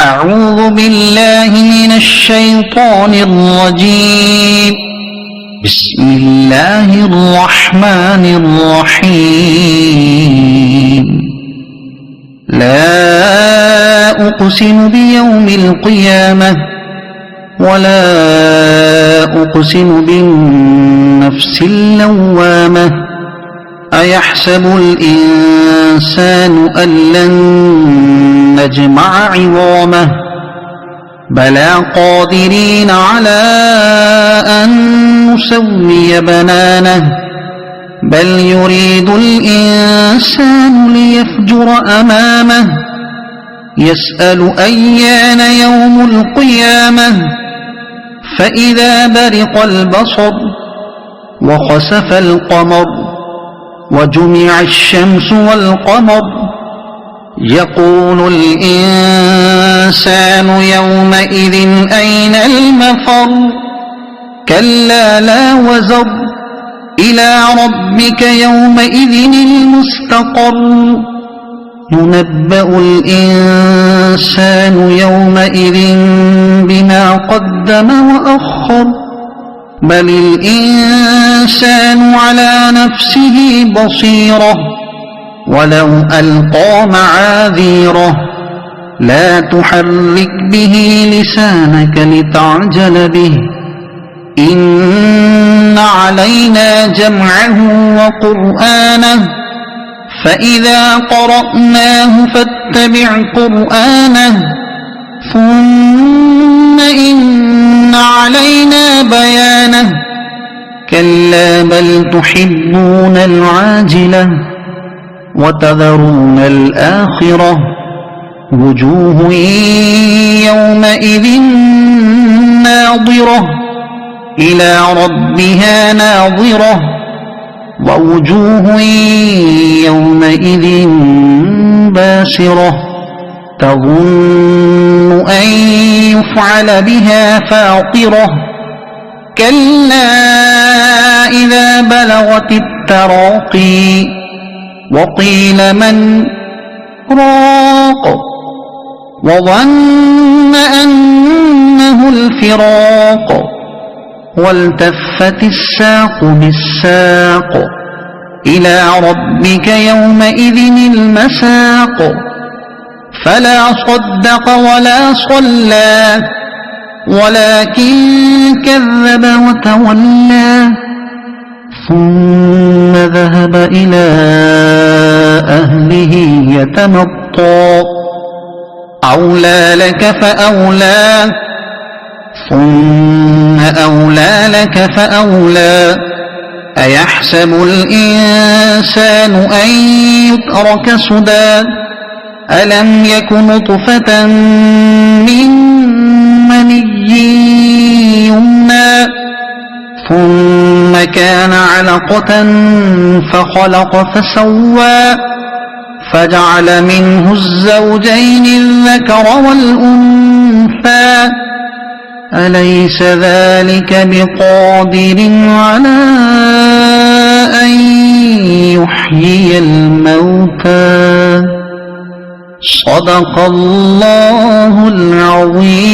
أعوذ بالله من الشيطان الرجيم. بسم الله الرحمن الرحيم. لا أقسم بيوم القيامة ولا أقسم بالنفس اللوامة. أيحسب الإنسان أن لن نجمع عظامه بلى قادرين على أن نسوي بنانه بل يريد الإنسان ليفجر أمامه يسأل أيان يوم القيامة فإذا برق البصر وخسف القمر وجمع الشمس والقمر يقول الإنسان يومئذ أين المفر كلا لا وزر إلى ربك يومئذ المستقر ينبأ الإنسان يومئذ بما قدم وأخر بل الإنسان على نفسه بصيرة ولو ألقى معاذيره لا تحرك به لسانك لتعجل به إن علينا جمعه وقرآنه فإذا قرأناه فاتبع قرآنه ثم إن علينا بيانه كلا بل تحبون العاجلة وتذرون الآخرة وجوه يومئذ ناظرة إلى ربها ناظرة ووجوه يومئذ باسرة تظن أن يفعل بها فاقرة كلا إذا بلغت التراقي وقيل من راق وظن أنه الفراق والتفت الساق بالساق إلى ربك يومئذ المساق فلا صدق ولا صلى ولكن كذب وتولى ثم ذهب إلى أهله يتمطى أولى لك فأولى ثم أولى لك فأولى أيحسب الإنسان أن يترك سدى ألم يك نطفة من مني يمنى ثم كان علقة فخلق فسوى فجعل منه الزوجين الذكر والأنثى أليس ذلك بقادر على أن يحيي الموتى صدق الله العظيم.